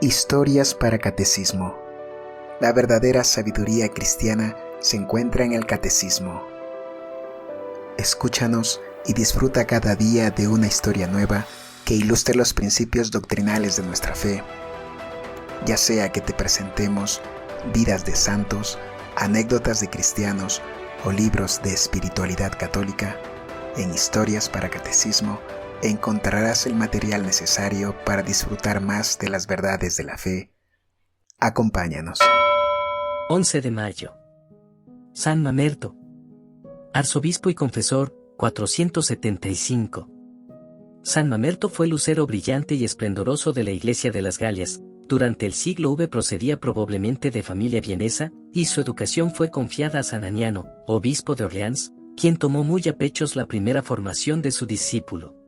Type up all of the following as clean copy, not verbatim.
Historias para Catecismo. La verdadera sabiduría cristiana se encuentra en el Catecismo. Escúchanos y disfruta cada día de una historia nueva que ilustre los principios doctrinales de nuestra fe. Ya sea que te presentemos vidas de santos, anécdotas de cristianos o libros de espiritualidad católica, en Historias para Catecismo encontrarás el material necesario para disfrutar más de las verdades de la fe. Acompáñanos. 11 de mayo. San Mamerto. Arzobispo y confesor, 475. San Mamerto fue lucero brillante y esplendoroso de la Iglesia de las Galias. Durante el siglo V procedía probablemente de familia vienesa, y su educación fue confiada a San Aniano, obispo de Orleans, quien tomó muy a pechos la primera formación de su discípulo.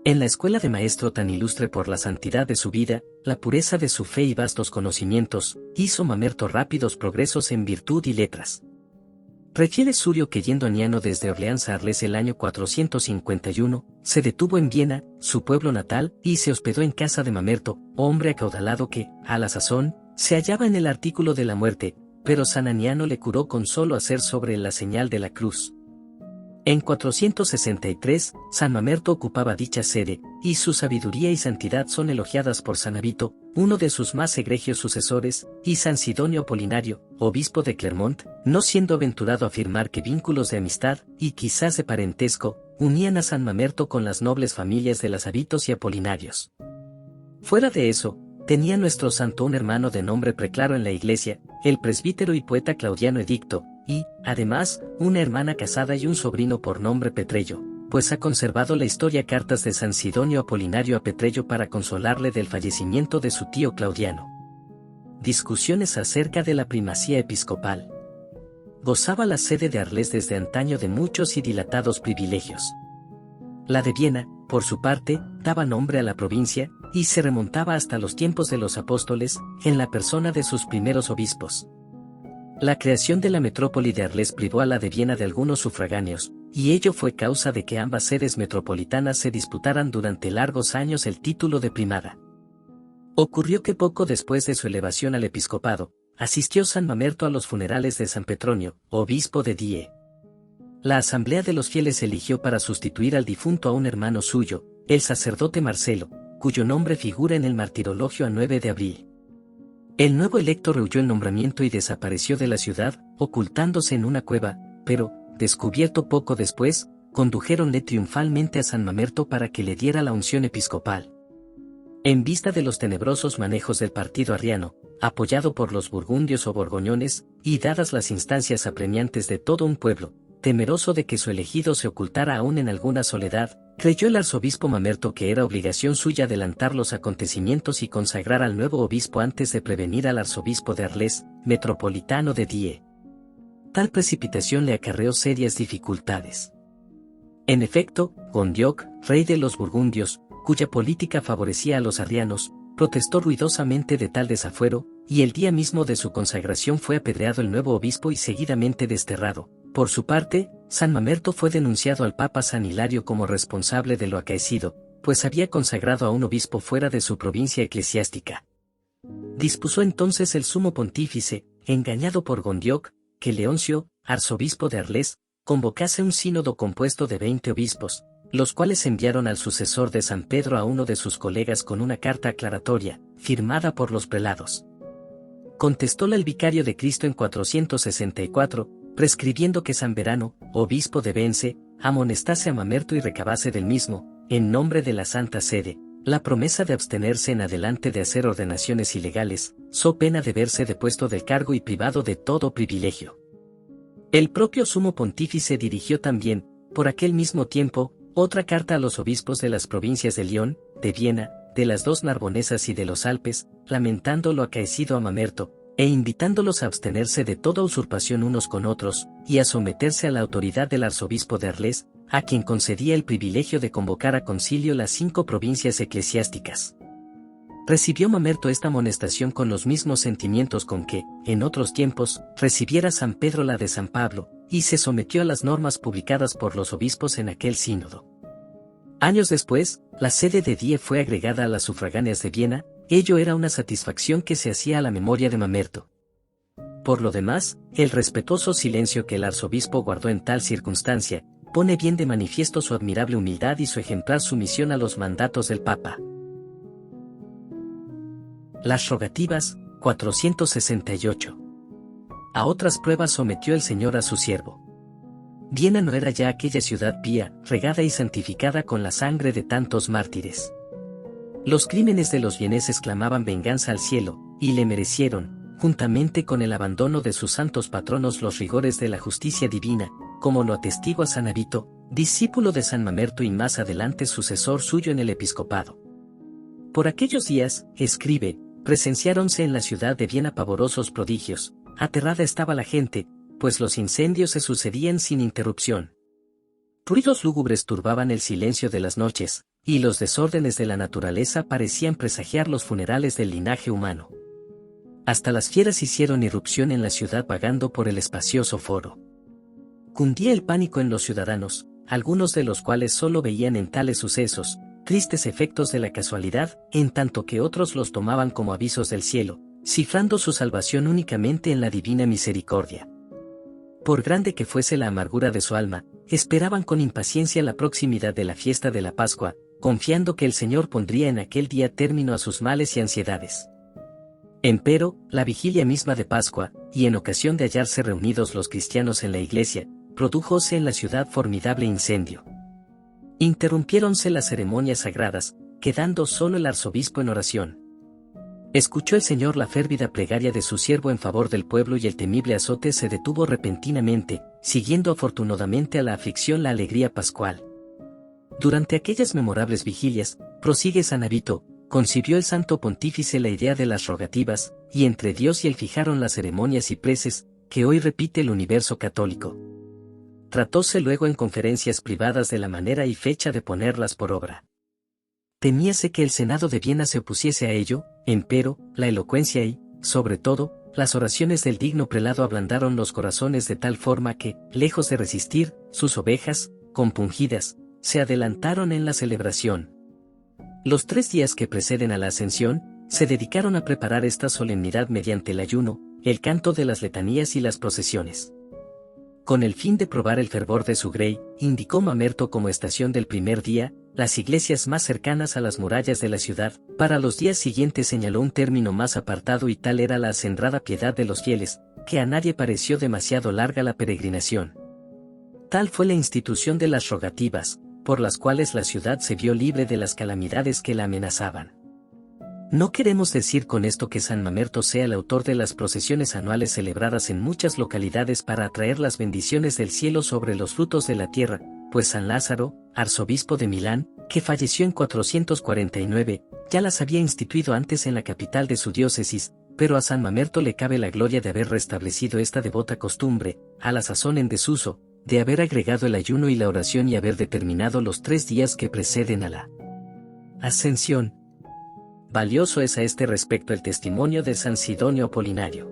En la escuela de maestro tan ilustre por la santidad de su vida, la pureza de su fe y vastos conocimientos, hizo Mamerto rápidos progresos en virtud y letras. Refiere Surio que yendo Aniano desde Orleans a Arles el año 451, se detuvo en Viena, su pueblo natal, y se hospedó en casa de Mamerto, hombre acaudalado que, a la sazón, se hallaba en el artículo de la muerte, pero San Aniano le curó con solo hacer sobre él la señal de la cruz. En 463, San Mamerto ocupaba dicha sede, y su sabiduría y santidad son elogiadas por San Avito, uno de sus más egregios sucesores, y San Sidonio Apolinario, obispo de Clermont, no siendo aventurado afirmar que vínculos de amistad, y quizás de parentesco, unían a San Mamerto con las nobles familias de las Avitos y Apolinarios. Fuera de eso, tenía nuestro santo un hermano de nombre preclaro en la iglesia, el presbítero y poeta Claudiano Edicto, y, además, una hermana casada y un sobrino por nombre Petrello, pues ha conservado la historia cartas de San Sidonio Apolinario a Petrello para consolarle del fallecimiento de su tío Claudiano. Discusiones acerca de la primacía episcopal. Gozaba la sede de Arles desde antaño de muchos y dilatados privilegios. La de Viena, por su parte, daba nombre a la provincia, y se remontaba hasta los tiempos de los apóstoles, en la persona de sus primeros obispos. La creación de la metrópoli de Arles privó a la de Viena de algunos sufragáneos, y ello fue causa de que ambas sedes metropolitanas se disputaran durante largos años el título de primada. Ocurrió que poco después de su elevación al episcopado, asistió San Mamerto a los funerales de San Petronio, obispo de Die. La asamblea de los fieles eligió para sustituir al difunto a un hermano suyo, el sacerdote Marcelo, cuyo nombre figura en el martirologio a 9 de abril. El nuevo electo rehuyó el nombramiento y desapareció de la ciudad, ocultándose en una cueva, pero, descubierto poco después, condujeronle triunfalmente a San Mamerto para que le diera la unción episcopal. En vista de los tenebrosos manejos del partido arriano, apoyado por los burgundios o borgoñones, y dadas las instancias apremiantes de todo un pueblo, temeroso de que su elegido se ocultara aún en alguna soledad, creyó el arzobispo Mamerto que era obligación suya adelantar los acontecimientos y consagrar al nuevo obispo antes de prevenir al arzobispo de Arles, metropolitano de Die. Tal precipitación le acarreó serias dificultades. En efecto, Gondioc, rey de los burgundios, cuya política favorecía a los arrianos, protestó ruidosamente de tal desafuero, y el día mismo de su consagración fue apedreado el nuevo obispo y seguidamente desterrado. Por su parte, San Mamerto fue denunciado al Papa San Hilario como responsable de lo acaecido, pues había consagrado a un obispo fuera de su provincia eclesiástica. Dispuso entonces el sumo pontífice, engañado por Gondioc, que Leoncio, arzobispo de Arles, convocase un sínodo compuesto de 20 obispos, los cuales enviaron al sucesor de San Pedro a uno de sus colegas con una carta aclaratoria, firmada por los prelados. Contestóla el vicario de Cristo en 464, prescribiendo que San Verano, obispo de Vence, amonestase a Mamerto y recabase del mismo, en nombre de la Santa Sede, la promesa de abstenerse en adelante de hacer ordenaciones ilegales, so pena de verse depuesto del cargo y privado de todo privilegio. El propio sumo pontífice dirigió también, por aquel mismo tiempo, otra carta a los obispos de las provincias de León, de Viena, de las dos Narbonesas y de los Alpes, lamentando lo acaecido a Mamerto, e invitándolos a abstenerse de toda usurpación unos con otros, y a someterse a la autoridad del arzobispo de Arles, a quien concedía el privilegio de convocar a concilio las 5 provincias eclesiásticas. Recibió Mamerto esta amonestación con los mismos sentimientos con que, en otros tiempos, recibiera San Pedro la de San Pablo, y se sometió a las normas publicadas por los obispos en aquel sínodo. Años después, la sede de Die fue agregada a las sufragáneas de Viena, ello era una satisfacción que se hacía a la memoria de Mamerto. Por lo demás, el respetuoso silencio que el arzobispo guardó en tal circunstancia, pone bien de manifiesto su admirable humildad y su ejemplar sumisión a los mandatos del Papa. Las rogativas, 468. A otras pruebas sometió el Señor a su siervo. Viena no era ya aquella ciudad pía, regada y santificada con la sangre de tantos mártires. Los crímenes de los vieneses clamaban venganza al cielo, y le merecieron, juntamente con el abandono de sus santos patronos, los rigores de la justicia divina, como lo atestigua San Avito, discípulo de San Mamerto y más adelante sucesor suyo en el episcopado. Por aquellos días, escribe, presenciáronse en la ciudad de Viena pavorosos prodigios, aterrada estaba la gente, pues los incendios se sucedían sin interrupción. Ruidos lúgubres turbaban el silencio de las noches, y los desórdenes de la naturaleza parecían presagiar los funerales del linaje humano. Hasta las fieras hicieron irrupción en la ciudad vagando por el espacioso foro. Cundía el pánico en los ciudadanos, algunos de los cuales solo veían en tales sucesos tristes efectos de la casualidad, en tanto que otros los tomaban como avisos del cielo, cifrando su salvación únicamente en la divina misericordia. Por grande que fuese la amargura de su alma, esperaban con impaciencia la proximidad de la fiesta de la Pascua, confiando que el Señor pondría en aquel día término a sus males y ansiedades. Empero, la vigilia misma de Pascua, y en ocasión de hallarse reunidos los cristianos en la iglesia, prodújose en la ciudad formidable incendio. Interrumpiéronse las ceremonias sagradas, quedando solo el arzobispo en oración. Escuchó el Señor la férvida plegaria de su siervo en favor del pueblo y el temible azote se detuvo repentinamente, siguiendo afortunadamente a la aflicción la alegría pascual. Durante aquellas memorables vigilias, prosigue San Avito, concibió el santo pontífice la idea de las rogativas, y entre Dios y él fijaron las ceremonias y preces, que hoy repite el universo católico. Tratóse luego en conferencias privadas de la manera y fecha de ponerlas por obra. Temíase que el Senado de Viena se opusiese a ello, empero, la elocuencia y, sobre todo, las oraciones del digno prelado ablandaron los corazones de tal forma que, lejos de resistir, sus ovejas, compungidas, se adelantaron en la celebración. Los 3 días que preceden a la Ascensión, se dedicaron a preparar esta solemnidad mediante el ayuno, el canto de las letanías y las procesiones. Con el fin de probar el fervor de su grey, indicó Mamerto como estación del primer día, las iglesias más cercanas a las murallas de la ciudad. Para los días siguientes señaló un término más apartado y tal era la acendrada piedad de los fieles, que a nadie pareció demasiado larga la peregrinación. Tal fue la institución de las rogativas, por las cuales la ciudad se vio libre de las calamidades que la amenazaban. No queremos decir con esto que San Mamerto sea el autor de las procesiones anuales celebradas en muchas localidades para atraer las bendiciones del cielo sobre los frutos de la tierra, pues San Lázaro, arzobispo de Milán, que falleció en 449, ya las había instituido antes en la capital de su diócesis, pero a San Mamerto le cabe la gloria de haber restablecido esta devota costumbre, a la sazón en desuso, de haber agregado el ayuno y la oración y haber determinado los 3 días que preceden a la Ascensión. Valioso es a este respecto el testimonio de San Sidonio Apolinario.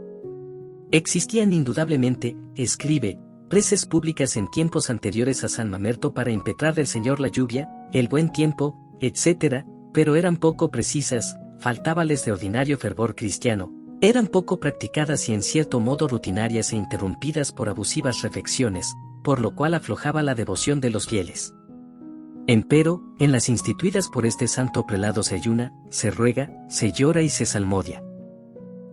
Existían indudablemente, escribe, preces públicas en tiempos anteriores a San Mamerto para impetrar del Señor la lluvia, el buen tiempo, etc., pero eran poco precisas, faltábales de ordinario fervor cristiano, eran poco practicadas y en cierto modo rutinarias e interrumpidas por abusivas reflexiones, por lo cual aflojaba la devoción de los fieles. Empero, en las instituidas por este santo prelado se ayuna, se ruega, se llora y se salmodia.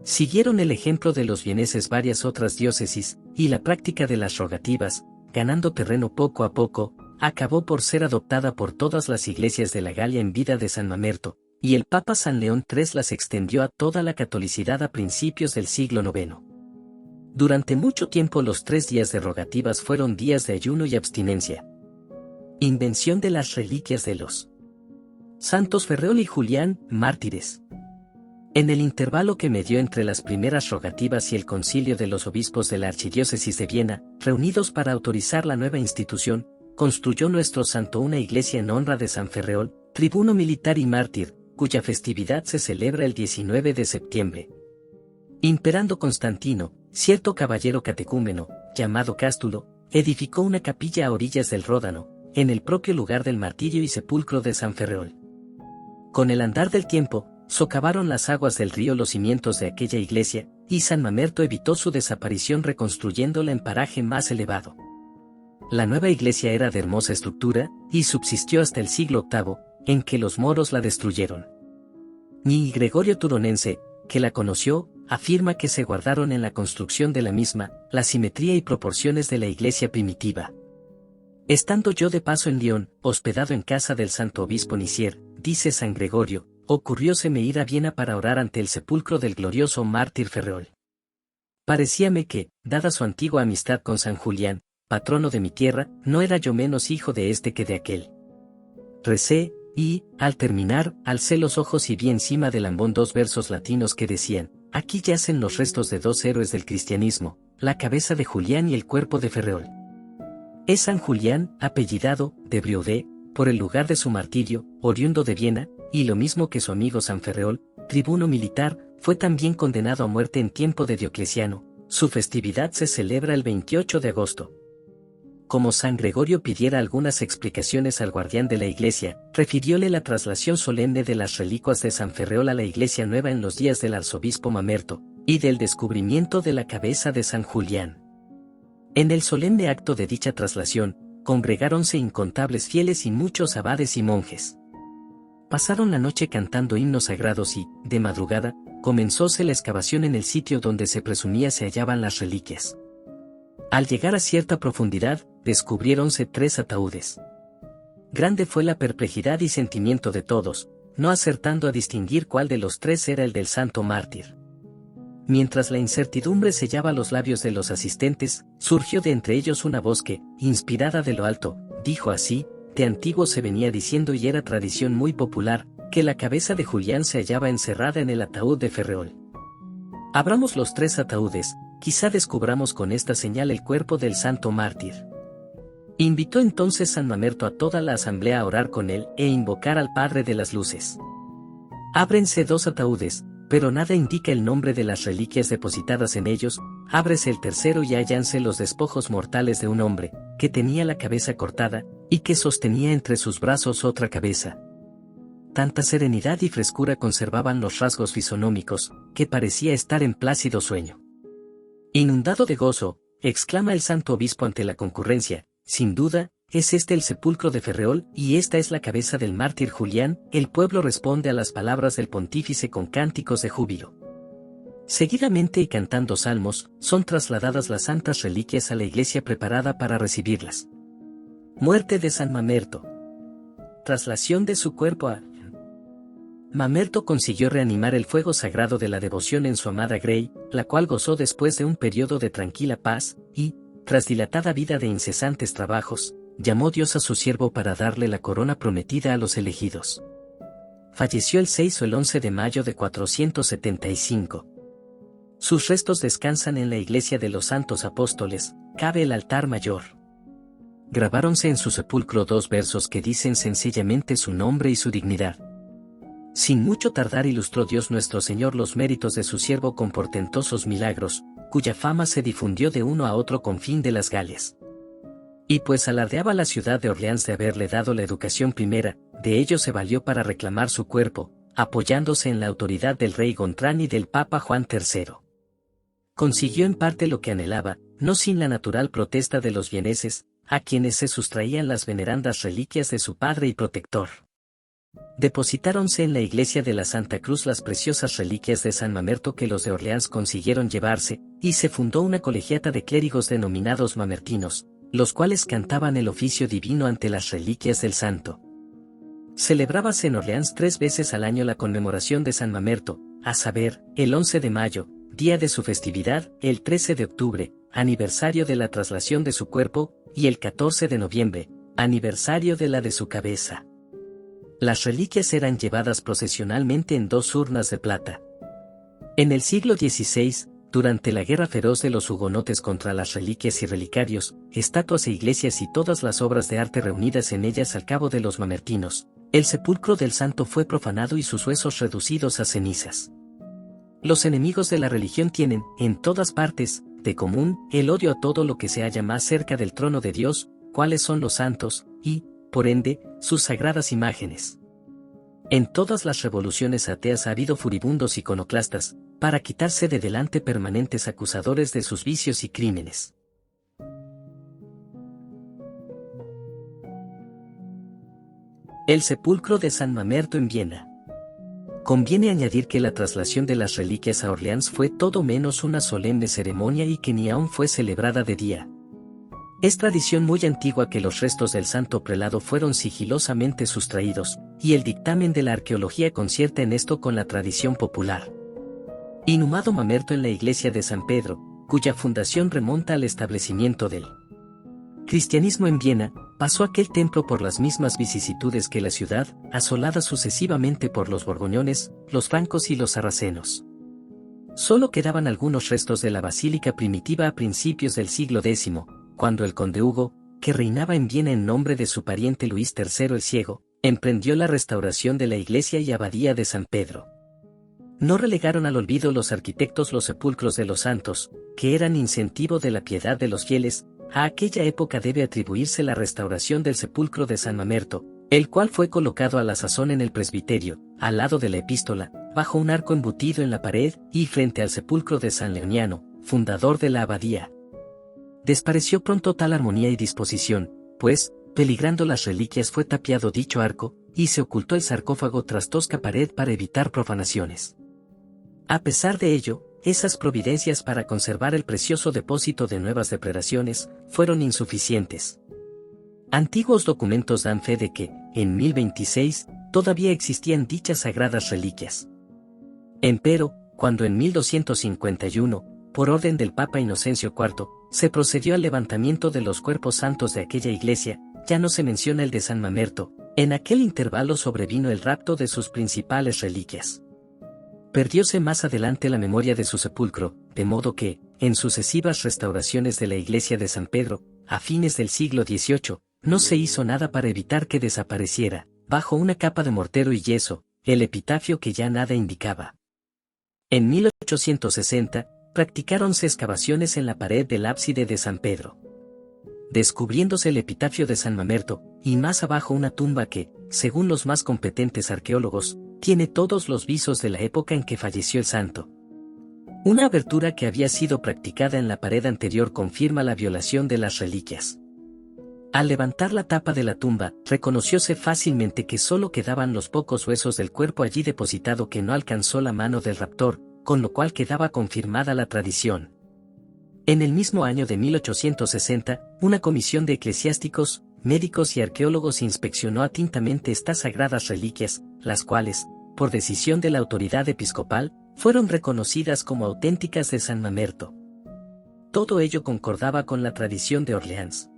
Siguieron el ejemplo de los vieneses varias otras diócesis, y la práctica de las rogativas, ganando terreno poco a poco, acabó por ser adoptada por todas las iglesias de la Galia en vida de San Mamerto, y el Papa San León III las extendió a toda la catolicidad a principios del siglo IX. Durante mucho tiempo los 3 días de rogativas fueron días de ayuno y abstinencia. Invención de las reliquias de los santos Ferreol y Julián, mártires. En el intervalo que medió entre las primeras rogativas y el concilio de los obispos de la archidiócesis de Viena, reunidos para autorizar la nueva institución, construyó nuestro santo una iglesia en honra de San Ferreol, tribuno militar y mártir, cuya festividad se celebra el 19 de septiembre. Imperando Constantino, cierto caballero catecúmeno, llamado Cástulo, edificó una capilla a orillas del Ródano, en el propio lugar del martirio y sepulcro de San Ferreol. Con el andar del tiempo, socavaron las aguas del río los cimientos de aquella iglesia, y San Mamerto evitó su desaparición reconstruyéndola en paraje más elevado. La nueva iglesia era de hermosa estructura, y subsistió hasta el siglo VIII, en que los moros la destruyeron. Ni Gregorio Turonense, que la conoció, afirma que se guardaron en la construcción de la misma, la simetría y proporciones de la iglesia primitiva. Estando yo de paso en Lyon, hospedado en casa del santo obispo Nicier, dice San Gregorio, ocurrióseme ir a Viena para orar ante el sepulcro del glorioso mártir Ferreol. Parecíame que, dada su antigua amistad con San Julián, patrono de mi tierra, no era yo menos hijo de este que de aquel. Recé, y, al terminar, alcé los ojos y vi encima del ambón 2 versos latinos que decían: aquí yacen los restos de 2 héroes del cristianismo, la cabeza de Julián y el cuerpo de Ferreol. Es San Julián, apellidado, de Brioude, por el lugar de su martirio, oriundo de Viena, y lo mismo que su amigo San Ferreol, tribuno militar, fue también condenado a muerte en tiempo de Diocleciano. Su festividad se celebra el 28 de agosto. Como San Gregorio pidiera algunas explicaciones al guardián de la iglesia, refirióle la traslación solemne de las reliquias de San Ferreol a la iglesia nueva en los días del arzobispo Mamerto, y del descubrimiento de la cabeza de San Julián. En el solemne acto de dicha traslación, congregáronse incontables fieles y muchos abades y monjes. Pasaron la noche cantando himnos sagrados y, de madrugada, comenzóse la excavación en el sitio donde se presumía se hallaban las reliquias. Al llegar a cierta profundidad, descubriéronse 3 ataúdes. Grande fue la perplejidad y sentimiento de todos, no acertando a distinguir cuál de los 3 era el del santo mártir. Mientras la incertidumbre sellaba los labios de los asistentes, surgió de entre ellos una voz que, inspirada de lo alto, dijo así: de antiguo se venía diciendo y era tradición muy popular, que la cabeza de Julián se hallaba encerrada en el ataúd de Ferreol. Abramos los 3 ataúdes, quizá descubramos con esta señal el cuerpo del santo mártir. Invitó entonces San Mamerto a toda la asamblea a orar con él e invocar al Padre de las Luces. Ábrense 2 ataúdes, pero nada indica el nombre de las reliquias depositadas en ellos. Ábrese el tercero y hállanse los despojos mortales de un hombre, que tenía la cabeza cortada, y que sostenía entre sus brazos otra cabeza. Tanta serenidad y frescura conservaban los rasgos fisonómicos, que parecía estar en plácido sueño. Inundado de gozo, exclama el santo obispo ante la concurrencia: sin duda, es este el sepulcro de Ferreol, y esta es la cabeza del mártir Julián. El pueblo responde a las palabras del pontífice con cánticos de júbilo. Seguidamente y cantando salmos, son trasladadas las santas reliquias a la iglesia preparada para recibirlas. Muerte de San Mamerto. Traslación de su cuerpo a... Mamerto consiguió reanimar el fuego sagrado de la devoción en su amada Grey, la cual gozó después de un periodo de tranquila paz, y, tras dilatada vida de incesantes trabajos, llamó Dios a su siervo para darle la corona prometida a los elegidos. Falleció el 6 o el 11 de mayo de 475. Sus restos descansan en la iglesia de los Santos Apóstoles, cabe el altar mayor. Grabáronse en su sepulcro 2 versos que dicen sencillamente su nombre y su dignidad. Sin mucho tardar ilustró Dios nuestro Señor los méritos de su siervo con portentosos milagros, cuya fama se difundió de uno a otro confín de las Galias. Y pues alardeaba la ciudad de Orleans de haberle dado la educación primera, de ello se valió para reclamar su cuerpo, apoyándose en la autoridad del rey Gontrán y del Papa Juan III. Consiguió en parte lo que anhelaba, no sin la natural protesta de los vieneses, a quienes se sustraían las venerandas reliquias de su padre y protector. Depositáronse en la iglesia de la Santa Cruz las preciosas reliquias de San Mamerto que los de Orleans consiguieron llevarse, y se fundó una colegiata de clérigos denominados mamertinos, los cuales cantaban el oficio divino ante las reliquias del santo. Celebrábase en Orleans 3 veces al año la conmemoración de San Mamerto, a saber, el 11 de mayo, día de su festividad, el 13 de octubre, aniversario de la traslación de su cuerpo, y el 14 de noviembre, aniversario de la de su cabeza. Las reliquias eran llevadas procesionalmente en 2 urnas de plata. En el siglo XVI, durante la guerra feroz de los hugonotes contra las reliquias y relicarios, estatuas e iglesias y todas las obras de arte reunidas en ellas al cabo de los mamertinos, el sepulcro del santo fue profanado y sus huesos reducidos a cenizas. Los enemigos de la religión tienen, en todas partes, de común, el odio a todo lo que se halla más cerca del trono de Dios, cuáles son los santos, y, por ende, sus sagradas imágenes. En todas las revoluciones ateas ha habido furibundos iconoclastas, para quitarse de delante permanentes acusadores de sus vicios y crímenes. El sepulcro de San Mamerto en Viena. Conviene añadir que la traslación de las reliquias a Orleans fue todo menos una solemne ceremonia y que ni aún fue celebrada de día. Es tradición muy antigua que los restos del santo prelado fueron sigilosamente sustraídos, y el dictamen de la arqueología concierta en esto con la tradición popular. Inhumado Mamerto en la iglesia de San Pedro, cuya fundación remonta al establecimiento del cristianismo en Viena, pasó aquel templo por las mismas vicisitudes que la ciudad, asolada sucesivamente por los borgoñones, los francos y los sarracenos. Solo quedaban algunos restos de la basílica primitiva a principios del siglo X, cuando el conde Hugo, que reinaba en Viena en nombre de su pariente Luis III el Ciego, emprendió la restauración de la iglesia y abadía de San Pedro. No relegaron al olvido los arquitectos los sepulcros de los santos, que eran incentivo de la piedad de los fieles. A aquella época debe atribuirse la restauración del sepulcro de San Mamerto, el cual fue colocado a la sazón en el presbiterio, al lado de la epístola, bajo un arco embutido en la pared y frente al sepulcro de San Leoniano, fundador de la abadía. Despareció pronto tal armonía y disposición, pues, peligrando las reliquias fue tapiado dicho arco, y se ocultó el sarcófago tras tosca pared para evitar profanaciones. A pesar de ello, esas providencias para conservar el precioso depósito de nuevas depredaciones fueron insuficientes. Antiguos documentos dan fe de que, en 1026, todavía existían dichas sagradas reliquias. Empero, cuando en 1251, por orden del Papa Inocencio IV, se procedió al levantamiento de los cuerpos santos de aquella iglesia, ya no se menciona el de San Mamerto. En aquel intervalo sobrevino el rapto de sus principales reliquias. Perdióse más adelante la memoria de su sepulcro, de modo que, en sucesivas restauraciones de la iglesia de San Pedro, a fines del siglo XVIII, no se hizo nada para evitar que desapareciera, bajo una capa de mortero y yeso, el epitafio que ya nada indicaba. En 1860, practicáronse excavaciones en la pared del ábside de San Pedro, descubriéndose el epitafio de San Mamerto, y más abajo una tumba que, según los más competentes arqueólogos, tiene todos los visos de la época en que falleció el santo. Una abertura que había sido practicada en la pared anterior confirma la violación de las reliquias. Al levantar la tapa de la tumba, reconocióse fácilmente que solo quedaban los pocos huesos del cuerpo allí depositado que no alcanzó la mano del raptor, con lo cual quedaba confirmada la tradición. En el mismo año de 1860, una comisión de eclesiásticos, médicos y arqueólogos inspeccionó atentamente estas sagradas reliquias, las cuales, por decisión de la autoridad episcopal, fueron reconocidas como auténticas de San Mamerto. Todo ello concordaba con la tradición de Orleans.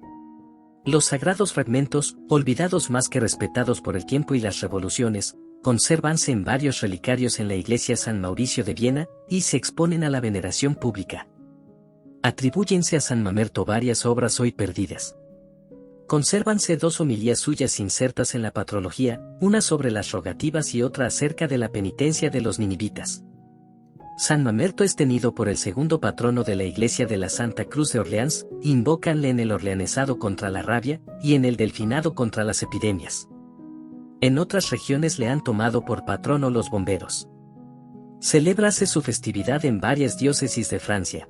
Los sagrados fragmentos, olvidados más que respetados por el tiempo y las revoluciones, consérvanse en varios relicarios en la iglesia San Mauricio de Viena, y se exponen a la veneración pública. Atribúyense a San Mamerto varias obras hoy perdidas. Consérvanse 2 homilías suyas insertas en la patrología, una sobre las rogativas y otra acerca de la penitencia de los ninivitas. San Mamerto es tenido por el segundo patrono de la Iglesia de la Santa Cruz de Orleans, invócanle en el orleanesado contra la rabia, y en el delfinado contra las epidemias. En otras regiones le han tomado por patrono los bomberos. Celébrase su festividad en varias diócesis de Francia.